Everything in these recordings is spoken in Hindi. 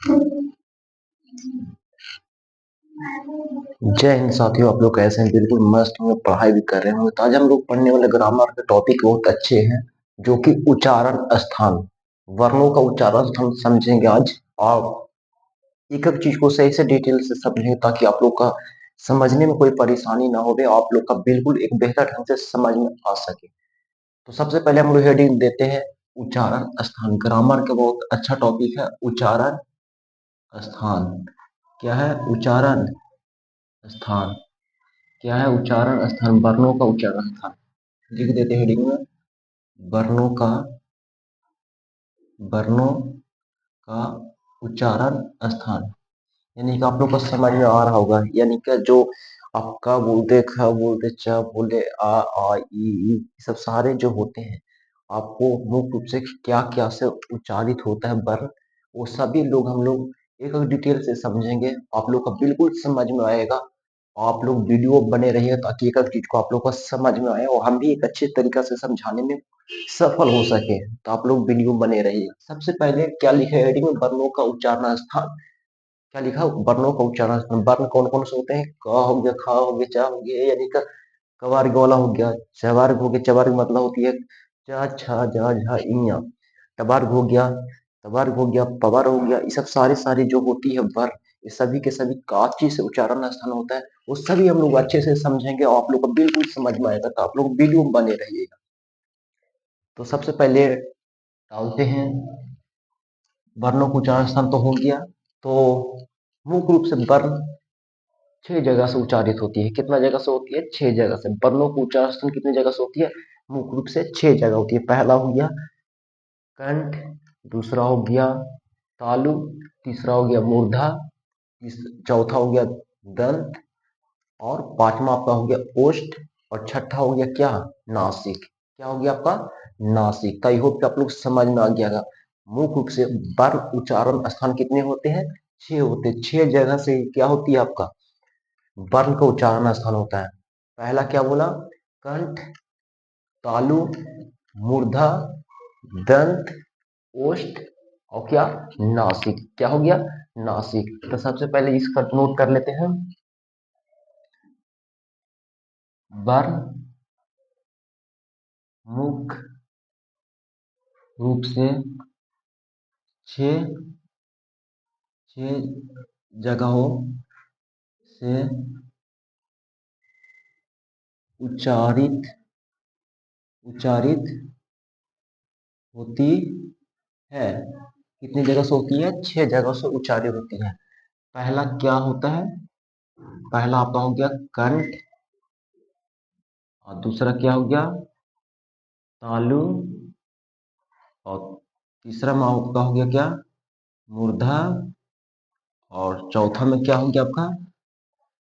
जय हिंद साथियों, आप लोग कैसे हैं? बिल्कुल मस्त होंगे, पढ़ाई भी कर रहे होंगे। तो आज हम लोग पढ़ने वाले ग्रामर के टॉपिक बहुत अच्छे हैं, जो कि उच्चारण स्थान, वर्णों का उच्चारण हम समझेंगे आज। और एक एक चीज को सही से डिटेल से समझेंगे, ताकि आप लोग का समझने में कोई परेशानी ना हो, आप लोग का बिल्कुल एक बेहतर ढंग से समझ में आ सके। तो सबसे पहले हम लोग हेडिंग देते हैं उच्चारण स्थान। ग्रामर का बहुत अच्छा टॉपिक है उच्चारण स्थान। क्या है उच्चारण स्थान? क्या है उच्चारण स्थान? वर्णों का उच्चारण स्थान लिख देते हैं हेडिंग में। वर्णों का वर्णों का उच्चारण स्थान, यानी कि आप लोग को समझ में आ रहा होगा। यानी कि जो आप का बोलते, ख बोलते, च बोले, आ ई सब सारे जो होते हैं, आपको मुख्य रूप से क्या क्या से उच्चारित होता है वर्ण, वो सभी लोग हम लोग एक एक डिटेल से समझेंगे। आप लोग का बिल्कुल समझ में आएगा। आप लोग वीडियो बने रहिए, ताकि एक एक चीज को आप लोग को समझ में आए और हम भी एक अच्छे तरीका से समझाने में सफल हो सके। तो आप लोग वीडियो बने रहिए। सबसे पहले क्या लिखा है हेडिंग में? वर्णों का उच्चारण स्थान। क्या लिखा? वर्णों का उच्चारण स्थान। वर्ण कौन कौन से होते हैं? क हो गया, ख हो गया, च हो गया, यानी कि कवर्ग वाला हो गया। चवर्ग हो गया, चवर्ग मतलब होती है च छ ज झ इया। टवर्ग हो गया, तवर्ग हो गया, पवर्ग हो गया। ये सब सारी सारी जो होती है वर्ण, ये सभी के सभी काची से उच्चारण स्थान होता है। वो सभी हम लोग अच्छे से समझेंगे और आप लोग को बिल्कुल समझ में आएगा। तो आप लोग वीडियो में बने रहिएगा। तो सबसे पहले डालते हैं वर्णों का उच्चारण स्थान तो हो गया। तो मुख्य रूप से वर्ण 6 जगह से उच्चारित होती है। कितना जगह से होती है? 6 जगह से। वर्णों का उच्चारण स्थान कितनी जगह से होती है? मुख्य रूप से 6 जगह होती है। पहला हो गया कंठ, दूसरा हो गया तालु, तीसरा हो गया मूर्धा, चौथा हो गया दंत, और पांचवा आपका हो गया ओष्ठ, और छठा हो गया क्या? नासिक। क्या हो गया आपका? नासिक। आई होप कि आप लोग समझ में आ गया। मुख्य रूप से वर्ण उच्चारण स्थान कितने होते हैं? 6 होते हैं। 6 जगह से क्या होती है आपका? वर्ण का उच्चारण स्थान होता है। पहला क्या बोला? कंठ, तालु, मूर्धा, दंत, ओष्ठ, और क्या? नासिक। क्या हो गया? नासिक। तो सबसे पहले इसका नोट कर लेते हैं। वर्ण मुख्य रूप से छह छह जगहों से उच्चारित उच्चारित होती है। कितनी जगह से होती है? 6 जगह से उच्चारित होती है। पहला क्या होता है? पहला आपका हो गया कंठ, और दूसरा क्या हो गया? तालु, और तीसरा में आपका हो गया क्या? मूर्धा, और चौथा में क्या हो गया आपका?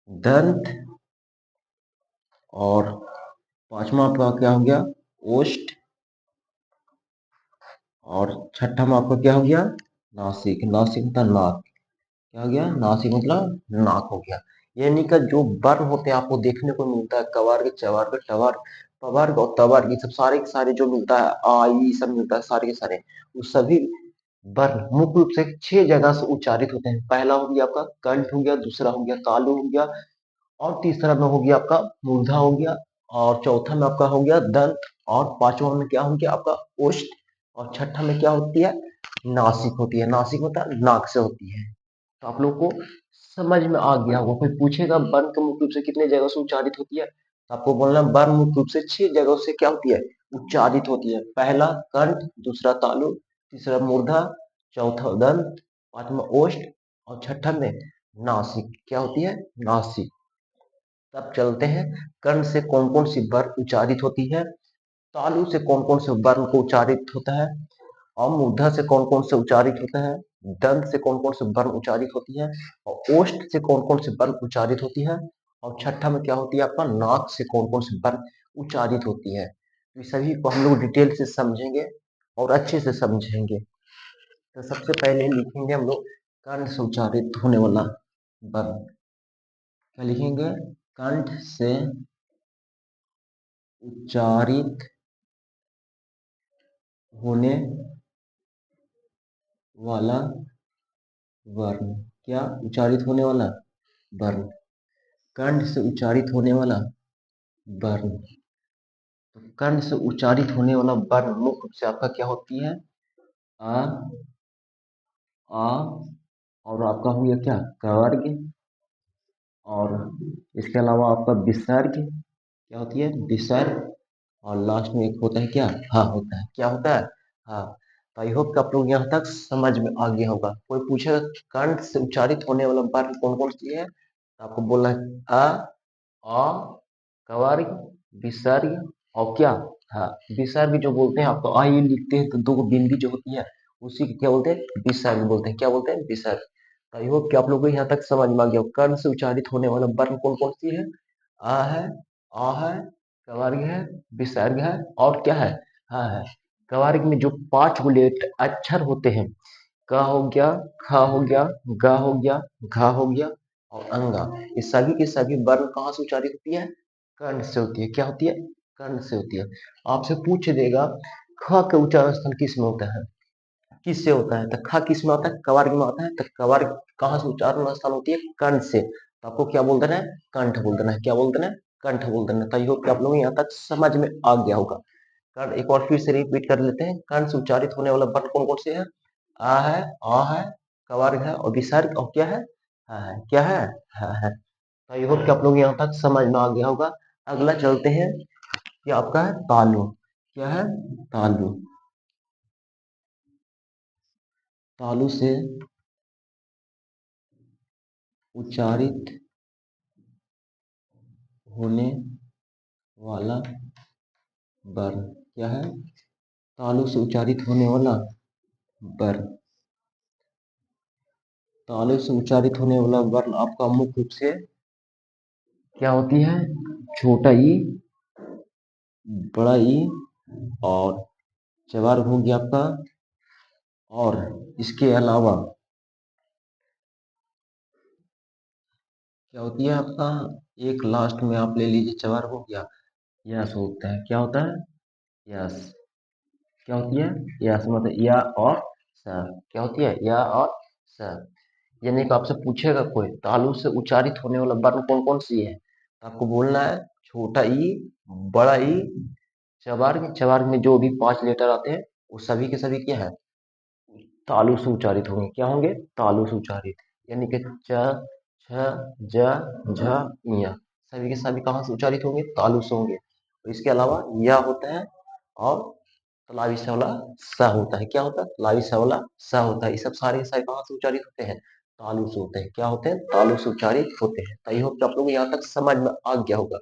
दंत, और पांचवा आपका क्या हो गया? ओष्ठ, और छठा में आपका क्या हो गया? नासिक। नासिक मतलब नाक। क्या हो गया? नासिक मतलब नाक हो गया। यानी कि जो वर्ण होते हैं आपको देखने को मिलता है, कवर्ग, चवर्ग, टवर्ग, पवर्ग और तवर्ग, ये सब सारे के सारे जो मिलता है, आ ई सब मिलता है, सारे के सारे वो सभी वर्ण मुख्य रूप से 6 जगह से उच्चारित होते हैं। पहला हो गया आपका कंठ हो गया, दूसरा हो गया तालु हो गया, और तीसरा में हो गया आपका मूर्धा हो गया, और चौथा में आपका हो गया दंत, और पांचवा में क्या हो गया आपका? ओष्ठ, और छठा में क्या होती है? नासिक होती है। नासिक मतलब नाक से होती है। तो आप लोग को समझ में आ गया होगा। कोई पूछेगा वर्ण के मुख्य रूप से कितने जगह से उच्चारित होती है, तो आपको बोलना वर्ण मुख्य रूप से 6 जगह से क्या होती है? उच्चारित होती है। पहला कंठ, दूसरा तालु, तीसरा मूर्धा, चौथा दंत, पांचवा ओष्ठ, और छठा में नासिक। क्या होती है? नासिक। तब चलते हैं कर्ण से कौन कौन सी वर्ण उच्चारित होती है, तालु से कौन कौन से वर्ण को उच्चारित होता है, और मूर्धा से कौन कौन से उच्चारित होता है, दंत से कौन कौन से वर्ण उच्चारित होती है, और ओष्ठ से कौन कौन से वर्ण उच्चारित होती है, और छठा में क्या होती है आपका? नाक से कौन कौन से वर्ण उच्चारित होती है। तो ये सभी को हम लोग डिटेल से समझेंगे और अच्छे से समझेंगे। तो सबसे पहले लिखेंगे हम लोग कर्ण से उच्चारित होने वाला वर्ण। क्या लिखेंगे? कंठ से उच्चारित होने वाला वर्ण। क्या उच्चारित होने वाला? वर्ण। कंठ से उच्चारित होने वाला वर्ण। तो कंठ से उच्चारित होने वाला वर्ण मुख्य रूप से आपका क्या होती है? आ, आ, और आपका हो गया क्या? कवर्ग। और इसके अलावा आपका विसर्ग। क्या होती है? विसर्ग। और लास्ट में एक होता है क्या? हाँ होता है। क्या होता है? हाँ। तो आई होप कि आप लोग यहाँ तक समझ में आ गया होगा। कोई पूछेगा कंठ से उच्चारित होने वाला वर्ण कौन कौन सी है, तो आपको बोलना है अ, कवर्ग, विसर्ग और क्या? हाँ, विसर्ग जो बोलते हैं आपको आई लिखते हैं तो दो बिंदी जो होती है उसी को क्या बोलते हैं? विसर्ग बोलते हैं। क्या बोलते हैं? विसर्ग। तो आई होप कि आप लोगों को यहाँ तक समझ में आ गया हो। कर्ण से उच्चारित होने वाला वर्ण कौन कौन सी है? आ है, आ है, कवर्ग है, विसर्ग है और क्या है? हाँ है। कवर्ग में जो 5 बुलेट अक्षर होते हैं, क हो गया, ख हो गया, ग हो गया, घ हो गया और अंगा, ये सभी के सभी वर्ण कहाँ से उच्चारित होती है? कर्ण से होती है। क्या होती है? कर्ण से होती है। आपसे पूछ देगा ख का उच्चारण स्थान किस में होता है? किससे होता है? तो ख किस में होता है? कवर्ग में होता है। तो कवर्ग कहाँ से उच्चारण स्थान होती है? कंठ से। तो आपको क्या बोल देना है? कंठ बोल देना है। क्या बोल देना है? कंठ बोल देना है। तो आई होप कि आप लोग यहाँ तक समझ में आ गया होगा। कर्ण एक बार फिर से रिपीट कर लेते हैं। कर्ण से उच्चारित होने वाला वर्ण कौन कौन से है? आ है, आ है, कवर्ग है और विसर्ग और क्या है? हाँ है। क्या है? हाँ है। तो आई होप कि आप लोग यहाँ तक समझ में आ गया होगा। अगला चलते हैं कि आपका है तालु। क्या है? तालु। तालु से उच्चारित होने वाला वर्ण क्या है? तालु से उच्चारित होने वाला वर्ण। तालु से उच्चारित होने वाला वर्ण आपका मुख्य रूप से क्या होती है? छोटा ई, बड़ा ई और चवार हो गया आपका। और इसके अलावा क्या होती है आपका? एक लास्ट में आप ले लीजिए, चवार हो गया, यस होता है। क्या होता है? यस। क्या होती है? यस मतलब या और स। क्या होती है? या और स। यानी कि आपसे पूछेगा कोई तालु से उच्चारित होने वाला वर्ण कौन कौन सी है, तो आपको बोलना है छोटा ई, बड़ा ई, चवार्ग। चवार्ग में जो भी 5 लेटर आते हैं वो सभी के सभी क्या है? तालु से उच्चारित होंगे। क्या होंगे? तालु से उच्चारित। यानी कि च, छ, ज, झ, ञ सभी के सभी कहाँ से उच्चारित होंगे? तालु से होंगे। तो इसके अलावा या होता है और तलावी से वाला स होता है। क्या होता है? तलावी से वाला स होता है। ये सब सारे सारे कहाँ से उच्चारित होते हैं? तालु से होते हैं। क्या होते हैं? तालु से उच्चारित होते हैं। तो आई होप कि आप लोग यहाँ तक समझ में आ गया होगा।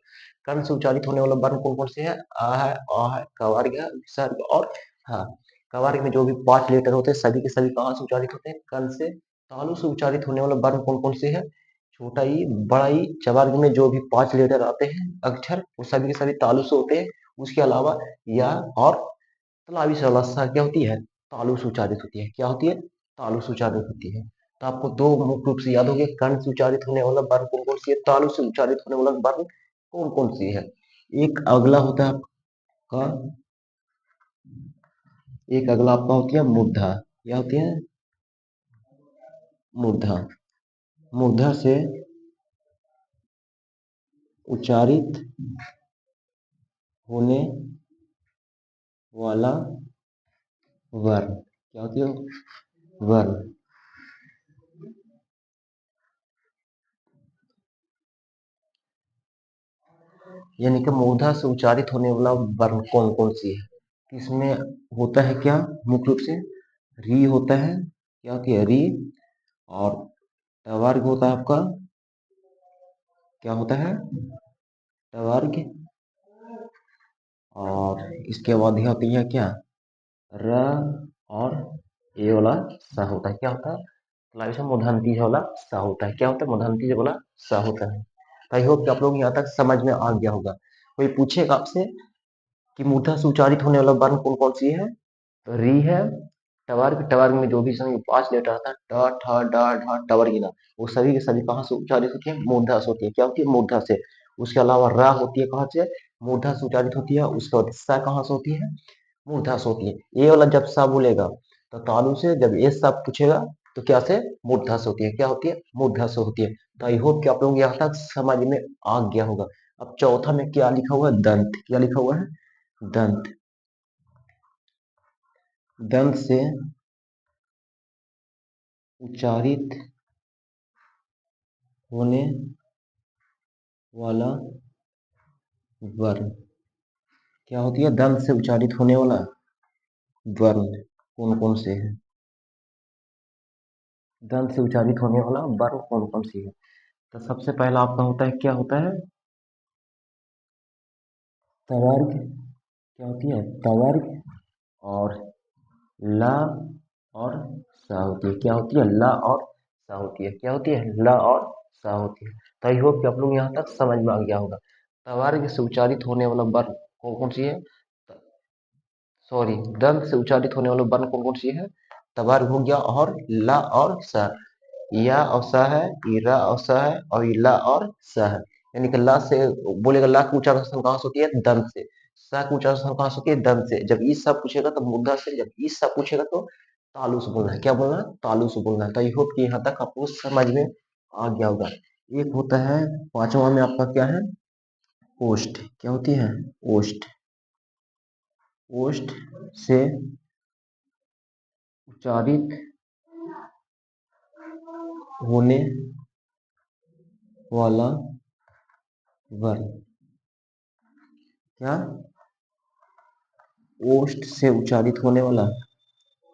कर्ण से उच्चारित होने वाला वर्ण कौन कौन से है? आ है, आ है, कवर्ग है, विसर्ग और हाँ। कवर्ग में जो भी 5 लेटर होते हैं सभी के सभी कहाँ से उच्चारित होते हैं? कर्ण से। तालु से उच्चारित होने वाला वर्ण कौन कौन से है? छोटा ई, बड़ा ई, चवर्ग में जो भी 5 लेटर आते हैं अक्षर वो सभी के सभी तालु से होते हैं। उसके अलावा या और तलावी से अवस्था क्या होती है? तालु से उच्चारित होती है। क्या होती है? तालु से उच्चारित होती है। तो आपको दो मुख्य रूप से याद होंगे, कर्ण से उच्चारित होने वाला वर्ण कौन कौन सी है, तालु से उच्चारित होने वाला वर्ण कौन कौन सी है। एक अगला होता है आपका, एक अगला आपका होती है मूर्धा। क्या होती है? मूर्धा। मूर्धा से उच्चारित होने वाला वर्ण क्या होती है? वर्ण। यानी कि मूर्धा से उच्चारित होने वाला वर्ण कौन कौन सी है? इसमें होता है क्या मुख्य रूप से? री होता है। क्या होती है? री। और टवर्ग होता है आपका। क्या होता है? टवर्ग। और इसके बाद यह होती है क्या? र। और ये वाला सा होता है। क्या होता है? मतलब मूर्धांती वाला सा होता है। क्या होता है? मूर्धांती वाला सा होता है। आई होप कि आप लोग यहाँ तक समझ में आ गया होगा। कोई पूछेगा आपसे कि मूर्धा से उच्चारित होने वाला वर्ण कौन कौन सी है, तो री है, टवर्ग। टवर्ग में जो भी समय 5 लेटर आता है ट, ठ, ड, ढ, टवर्गिना, वो सभी के सभी कहाँ से उच्चारित होती है? मूर्धा से होती है। क्या होती है? मूर्धा से। उसके अलावा र होती है कहाँ से? मूर्धा से उच्चारित होती है। उसके बाद स कहाँ से होती है? मूर्धा से होती है। ये वाला जब सा बोलेगा तो तालु से, जब ये सा पूछेगा तो क्या से मूर्धा से होती है, क्या होती है मूर्धा से होती है। तो आई होप कि आप लोग यहाँ तक समझ में आ गया होगा। अब चौथा में क्या लिखा हुआ है, दंत, क्या लिखा हुआ है, दंत। दंत से उच्चारित होने वाला वर्ण, क्या होती है, दंत से उच्चारित होने वाला वर्ण कौन कौन से है, दंत से उच्चारित होने वाला वर्ण कौन कौन सी है। तो सबसे पहला आपका होता है, क्या होता है, तवर्ग, क्या होती है तवर्ग, और ला और सा होती है, क्या होती है ला और सा होती है, क्या होती है ला और सा होती है। तो आई होप कि आप लोग यहाँ तक समझ में आ गया होगा। तवर्ग से उच्चारित होने वाला वर्ण कौन कौन सी है, सॉरी, दंत से उच्चारित होने वाला वर्ण कौन कौन सी है, तवर्ग हो गया, और ला और सा, या और सा है, इरा और सा है, और इला और सा है। यानी कि ला से बोलेगा, ला की उच्चारण कहाँ से होती है, दंत से। सा की उच्चारण कहाँ से होती है, दंत से। जब ई सा पूछेगा तो मूर्धा से, जब ई सा पूछेगा तो तालु से बोलना है, क्या बोलना है, तालु से बोलना है। तो आई होप कि यहाँ तक आपको समझ में आ गया होगा। एक होता है पांचवा में आपका क्या है, ओष्ठ, क्या होती है ओष्ठ। ओष्ठ से उच्चारित होने वाला वर्ण, क्या, ओष्ठ से उच्चारित होने वाला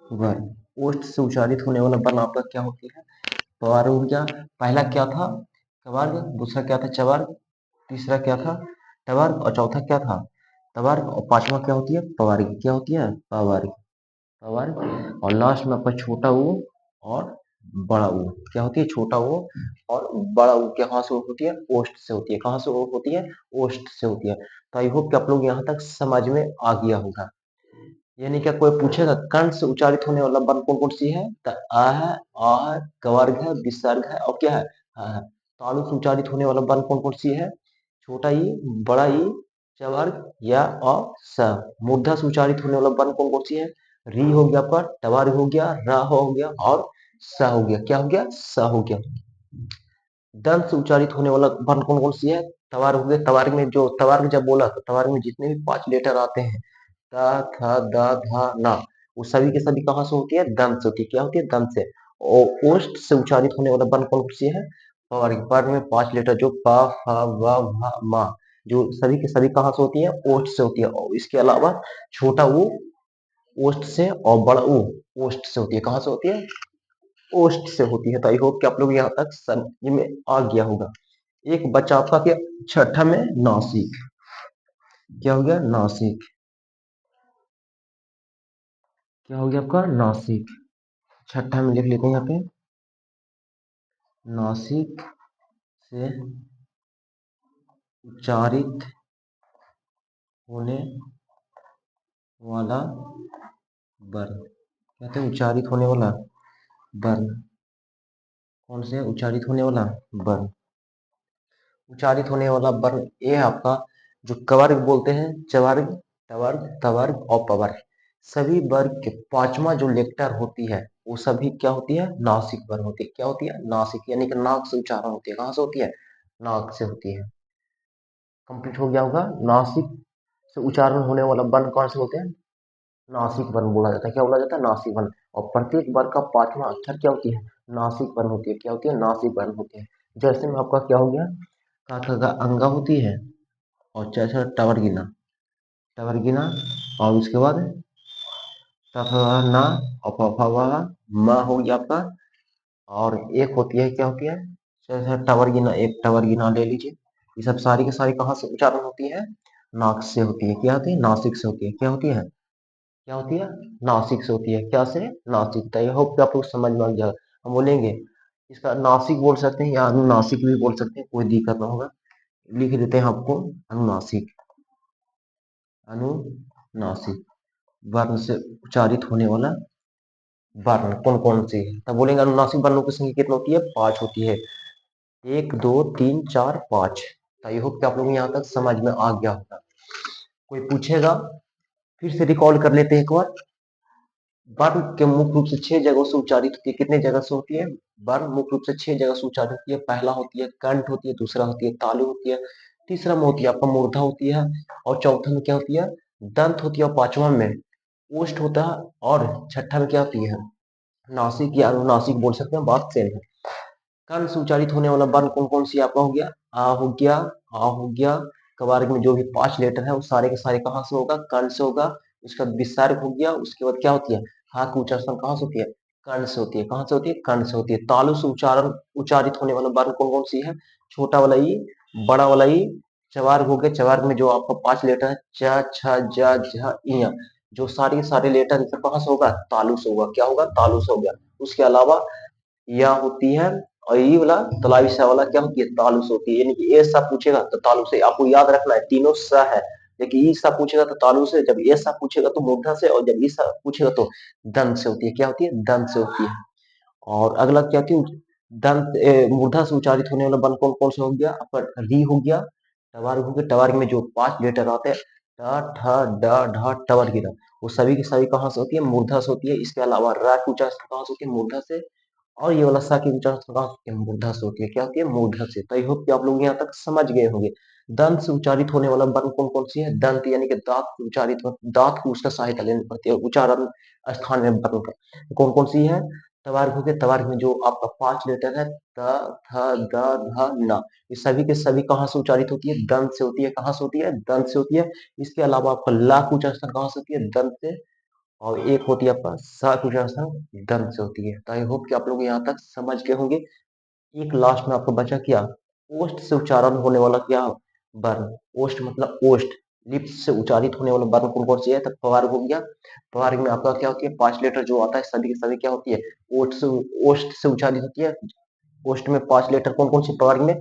वर्ण। ओष्ठ से उच्चारित होने वाला वर्ण आपका क्या होती है, पवार हो गया। पहला क्या था, कवर्ग, दूसरा क्या था चवर्ग, तीसरा क्या था टवर्ग, और चौथा क्या था तवर्ग, और पांचवा क्या होती है पवार्ग, क्या होती है पवार्ग, पवार्ग। और लास्ट में आपका छोटा ऊ और बड़ा ऊ, क्या होती है छोटा ऊ और बड़ा ऊ, क्या कहाँ से होती है, ओष्ठ से होती है, कहाँ से होती है, ओष्ठ से होती है। तो आई होप कि आप लोग यहाँ तक समझ में आ गया होगा। यानी क्या कोई पूछेगा कंठ से उच्चारित होने वाला वर्ण कौन कौन सी है, तो आ है, आ है, कवर्ग है, विसर्ग है, और क्या है, हाँ है। तालु से उच्चारित होने वाला वर्ण कौन कौन सी है, छोटा ई, बड़ा ई, चवर्ग, या और स। मूर्धा से उच्चारित होने वाला वर्ण कौन कौन सी है, री हो गया, पर टवर्ग हो गया, रा हो गया, और स हो गया, क्या हो गया, स हो गया। दंत से उच्चारित होने वाला वर्ण कौन कौन सी है, तवार हो गया। तवार में जो तवार जब बोला तो तवार में जितने भी 5 लेटर आते हैं, ता था दा धा ना, वो सभी के सभी कहाँ से होती है, दंत से होती है, क्या होती है दंत से। और ओष्ठ से उच्चारित होने वाला वर्ण कौन सी है, पवार। पर में 5 लेटर जो पा फा वा भा मा, जो सभी के सभी कहाँ से होती है, ओष्ठ से होती है। और इसके अलावा छोटा ऊ ओष्ठ से, और बड़ा ऊ ओष्ठ से होती है, कहाँ से होती है, ओष्ठ से होती है। तो आई होप कि आप लोग यहाँ तक समझ में आ गया होगा। एक बच्चा आपका क्या, छठा में नासिक, क्या हो गया नासिक, क्या हो गया आपका नासिक। छठा में लिख लेते हैं यहाँ पे, नासिक से उच्चारित होने वाला वर्ण, कहते हैं उच्चारित होने वाला वर्ण कौन से, उच्चारित होने वाला वर्ण। उच्चारित होने वाला वर्ण ये है आपका, जो कवर्ग बोलते हैं, चवर्ग, टवर्ग, तवर्ग और पवर्ग। सभी वर्ग के पांचवा जो लेटर होती है वो सभी क्या होती है, नासिक वर्ण होती है, क्या होती है नासिक, यानी कि नाक से उच्चारण होती है, कहाँ से होती है, नाक से होती है। कंप्लीट हो गया होगा। नासिक से उच्चारण होने वाला वर्ण कौन से होते हैं, नासिक वर्ण बोला जाता है, क्या बोला जाता है, नासिक वर्ण। और प्रत्येक वर्ग का पांचवा अक्षर क्या होती है, नासिक वर्ण होती है, क्या होती है, नासिक वर्ण होती है। जैसे में आपका क्या हो गया, का का अंगा होती है, और चौथा टवरगिना, टवरगिना, और उसके बाद तथा ना, और पफवा मा हो गया आपका। और एक होती है, क्या होती है, जैसे टवरगिना, एक टवरगिना ले लीजिए। ये सब सारी की सारी कहाँ से उच्चारण होती है, नाक से होती है, क्या होती है, नासिक से होती है, क्या होती है, क्या होती है, नासिक से होती है, क्या से, नासिक। तो होप कि आप लोग समझ में आ गया। हम बोलेंगे इसका नासिक बोल सकते हैं या अनुनासिक भी बोल सकते हैं, कोई दिक्कत ना होगा। लिख देते हैं आपको अनुनासिक, अनुनासिक वर्ण से उच्चारित होने वाला वर्ण कौन कौन से है। तब बोलेंगे अनुनासिक वर्णों की संख्या कितनी होती है, 5 होती है, 1 2 3 4 5। आई होप कि आप लोग यहाँ तक समझ में आ गया होगा। कोई पूछेगा, फिर से रिकॉल कर लेते हैं एक बार। वर्ण के मुख्य रूप से 6 जगहों से उच्चारित होती है। कितने जगह से होती है? वर्ण मुख्य रूप से 6 जगह से उच्चारित होती है। पहला होती है कंठ होती है, दूसरा होती है तालु होती है, तीसरा में होती है आपका मूर्धा होती है, और चौथा में क्या होती है? दंत होती है, और पांचवा में ओष्ठ होता है, और छठा में क्या होती है? नासिक या अनुनासिक बोल सकते हैं, बात सेम है। कर्ण से उच्चारित होने वाला वर्ण कौन कौन सी आपका हो गया? आ हो गया, आ हो गया। कबार में जो भी 5 लेटर है वो सारे के सारे कहाँ से होगा? कर्ण से होगा। उसके बाद विसर्ग हो गया, उसके बाद क्या होती है? हा की उच्चारण कहाँ से होती है? कर्ण से होती है। कहाँ से होती है? कर्ण से होती है। तालु से उच्चारित होने वाला वर्ण कौन कौन सी है? छोटा वाला ई, बड़ा वाला ई, चवार्ग हो गया। चवार्ग में जो आपका 5 लेटर है च, छ, ज, झ, इय, जो सारे के सारे लेटर कहाँ से होगा? तालु से होगा। क्या होगा? तालु से हो गया। उसके अलावा या होती है, और ये वाला तलावी सा वाला क्या होती है? तालु से होती है। यानी कि ए सा पूछेगा तो तालु से। आपको याद रखना है तीनों सा है, लेकिन ई सा पूछेगा तो तालु से, जब ए सा पूछेगा तो मूर्धा से, और जब ई सा पूछेगा तो दंत से होती है। क्या होती है? दंत से होती है। और अगला क्या होती है? दंत मूर्धा से उच्चारित होने वाला वर्ण कौन कौन सा हो गया? आपका री हो गया, टवार्ग हो गया। टवार्ग में जो 5 लेटर आते हैं ट, ठ, ड, ढ, टवर्ग गिरा, वो सभी की सभी कहाँ से होती है? मूर्धा से होती है। इसके अलावा रा की उच्चारण कहाँ से होती है? मूर्धा से। और ये वाला सा की उच्चारण कहाँ से होती है? मूर्धा से होती है। क्या होती है? मूर्धा से। तो आई होप कि आप लोग यहाँ तक समझ गए होंगे। दंत से उच्चारित होने वाला वर्ण कौन कौन सी है? दंत यानी कि दांत से उच्चारित दांत को उसका सहायता लेनी पड़ती है उच्चारण स्थान में वर्ण का। कौन कौन सी है? तवार्ग हो गया। तवार्ग में जो आपका 5 लेटर है त, थ, द, ध, न, ये सभी के सभी कहाँ से उच्चारित होती है? दंत से होती है। कहाँ से होती है? दंत से होती है। इसके अलावा आपका ला की उच्चारण कहाँ से होती है? दंत से। और एक होती है आपका सा की उच्चारण दंत से होती है। तो आई होप कि आप लोग यहाँ तक समझ गए होंगे। एक लास्ट में आपको बचा क्या? ओष्ठ से उच्चारण होने वाला क्या वर्ण? ओष्ठ मतलब ओष्ठ, लिप्स से उच्चारित होने वाला वर्ण कौन कौन सी है? तो पवार्ग हो गया। पवार्ग में आपका क्या होती है? 5 लेटर जो आता है सभी के सभी क्या होती है? ओष्ठ से, ओष्ठ से उच्चारित होती है। ओष्ठ में 5 लेटर कौन कौन सी पवार्ग में?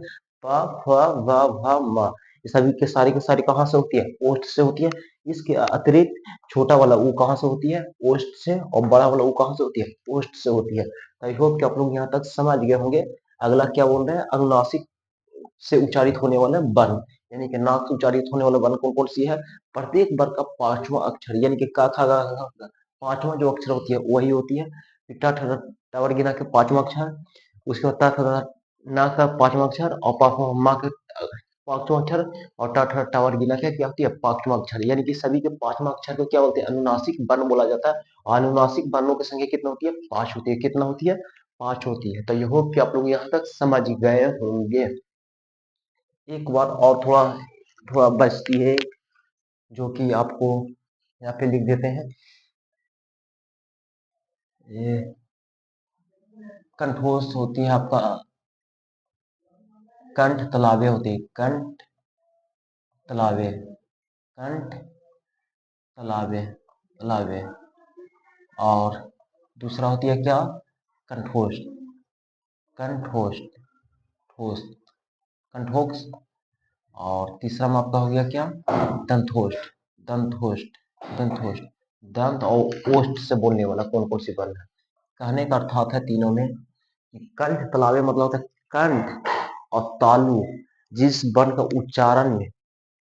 प, फ, व, भ, म, ये सभी के सारे कहाँ से होती है? ओष्ठ से होती है। इसके अतिरिक्त छोटा वाला ऊ कहाँ से होती है? ओष्ठ से। और बड़ा वाला ऊ कहाँ से होती है? ओष्ठ से होती है। आई होप कि आप लोग यहाँ तक समझ गए होंगे। अगला क्या बोल रहे हैं? अनुनासिक से उच्चारित होने वाला वर्ण, यानी कि नाक से उच्चारित होने वाला वर्ण कौन कौन सी है? प्रत्येक वर्ग का 5वां अक्षर, यानी कि का खा गा घ, घ, 5वां जो अक्षर होती है वही होती है। ट ठ टावर गिना के 5वां अक्षर, उसके बाद ता थ ना का 5वां अक्षर, और मा के 5वां अक्षर, और टा ठ टावर गिना के क्या होती है? 5वां अक्षर। यानी कि सभी के 5वां अक्षर को क्या बोलते हैं? अनुनासिक वर्ण बोला जाता है। और अनुनासिक वर्णों की संख्या कितना होती है? 5 होती है। कितना होती है? 5 होती है। तो ये होप कि आप लोग यहाँ तक समझ गए होंगे। एक बात और थोड़ा थोड़ा बचती है, जो कि आपको यहाँ पे लिख देते हैं। ये कंठोष होती है आपका, कंठ तलावे होती है। कंठ तलावे, कंठ तलावे, तलावे। और दूसरा होती है क्या? कंठोष, कंठोष, ठोस, कंठोक्ष। और तीसरा में आपका हो गया क्या? दंतोष्ठ, दंतोष्ठ, दंतोष्ठ। दंत और ओष्ठ से बोलने वाला कौन कौन सी वर्ण है? कहने का अर्थात है तीनों में कि कंठ तलावे मतलब होता है कंठ और तालु, जिस वर्ण का उच्चारण में,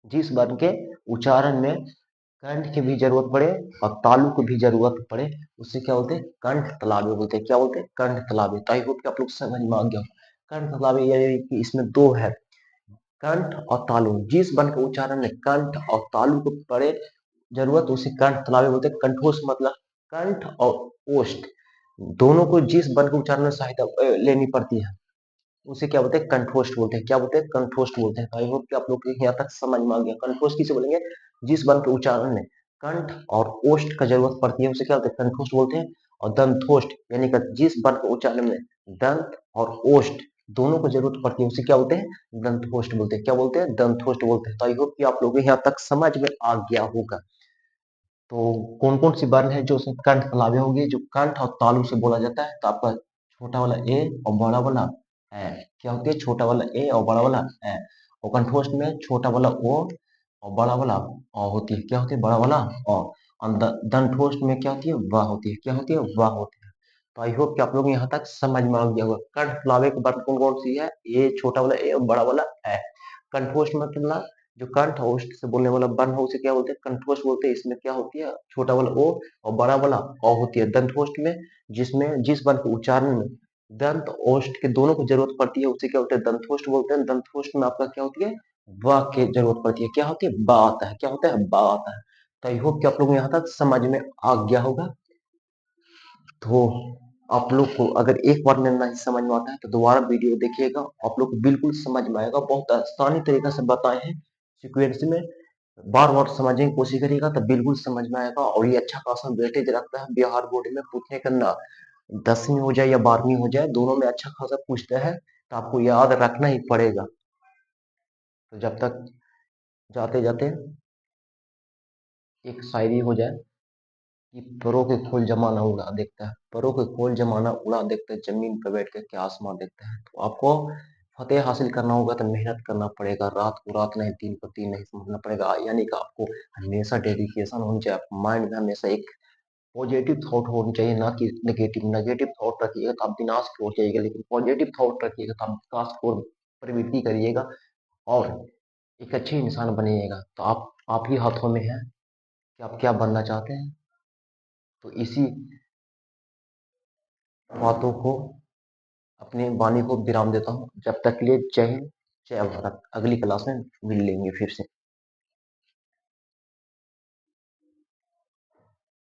जिस वर्ण के उच्चारण में कंठ की भी जरूरत पड़े और तालु की भी जरूरत पड़े, उसे क्या बोलते हैं? कंठ तलावे बोलते हैं। क्या बोलते हैं? कंठ तलावे। तो आई होप कि आप लोग समझ में आ गया हो। कंठ तलावे यानी कि इसमें दो है, कंठ और तालु। जिस वर्ण के उच्चारण में कंठ और तालु को पड़े जरूरत, उसे कंठ तलावे बोलते हैं। कंठोष मतलब कंठ और ओष्ठ दोनों को जिस वर्ण के उच्चारण में सहायता लेनी पड़ती है, उसे क्या बोलते हैं? कंठोष्ठ बोलते हैं। क्या बोलते हैं? कंठोष्ठ बोलते हैं। आई होप कि आप लोग को यहाँ तक समझ में आ गया। कंठोष्ठ किसे बोलेंगे? जिस वर्ण के उच्चारण में कंठ और ओष्ठ का जरूरत पड़ती है उसे क्या बोलते हैं? कंठोष्ठ बोलते हैं। और दंतोष्ठ यानी कि जिस वर्ण के उच्चारण में दंत और ओष्ठ दोनों को जरूरत पड़ती है उसे क्या बोलते हैं? दंतोष्ठ बोलते हैं। क्या बोलते हैं? दंतोष्ठ बोलते हैं। तो आई होप कि आप लोगों को यहाँ तक समझ में आ गया होगा। तो कौन कौन सी वर्ण है जो कंठ तलावे होंगे, जो कंठ और तालु से बोला जाता है? तो आपका छोटा वाला ए और बड़ा वाला ए। क्या होती है? छोटा वाला ए और बड़ा वाला ए। और कंठोष्ठ में छोटा वाला ओ और बड़ा वाला अ होती है। क्या होती है? बड़ा वाला अ। और दंठोष्ठ में क्या होती है? वा होती है। क्या होती है? वा होती है। तो आई होप कि आप लोग यहाँ तक समझ में आ गया होगा। कंठ तलावे के वर्ण कौन कौन सी है? ए, छोटा वाला ए और बड़ा वाला ए। कंठोष्ठ मतलब जो कंठ ओष्ठ से बोलने वाला वर्ण है उसे क्या बोलते हैं? कंठोष्ठ बोलते हैं। इसमें क्या होती है? छोटा वाला ओ और बड़ा वाला औ होती है। दंतोष्ठ में जिसमें जिस वर्ण के उच्चारण में दंत ओष्ठ के दोनों को जरूरत पड़ती है उसे क्या बोलते हैं? दंतोष्ठ बोलते हैं। दंतोष्ठ में आपका क्या होती है? व की जरूरत पड़ती है। क्या होती है? बा आता है। क्या होता है? बा आता है। तो आई होप कि आप लोगों को यहाँ तक समझ में आ गया होगा। तो आप लोग को अगर एक बार में नहीं समझ में आता है तो दोबारा वीडियो देखिएगा, आप लोग को बिल्कुल समझ में आएगा। बहुत आसानी तरीके से बताए हैं सीक्वेंस में। बार बार समझने की कोशिश करिएगा तो बिल्कुल समझ में आएगा। और ये अच्छा खासा वेटेज रखता है बिहार बोर्ड में पूछने का ना, 10वीं हो जाए या 12वीं हो जाए, दोनों में अच्छा खासा पूछता है, तो आपको याद रखना ही पड़ेगा। तो जब तक जाते जाते एक शायरी हो जाए कि परों के खोल जमाना उड़ा देखता है, परों के खोल जमाना उड़ा देखता है, जमीन पर बैठ के क्या आसमां देखता है। तो आपको फतेह हासिल करना होगा तो मेहनत करना पड़ेगा, रात को रात नहीं, दिन को दिन नहीं समझना पड़ेगा। यानी कि आपको हमेशा डेडिकेशन होनी चाहिए, आपके माइंड में हमेशा एक पॉजिटिव थॉट होनी चाहिए, ना कि नेगेटिव। नेगेटिव थॉट रखिएगा तो आप विनाश की ओर जाइएगा, लेकिन पॉजिटिव थॉट रखिएगा तो आप विकास की ओर प्रवृत्ति करिएगा और एक अच्छे इंसान बनिएगा। तो आप ही हाथों में है कि आप क्या बनना चाहते हैं। तो इसी बातों को, अपनी वाणी को विराम देता हूँ। जब तक के लिए जय हिंद, जय भारत। अगली क्लास में मिल लेंगे फिर से।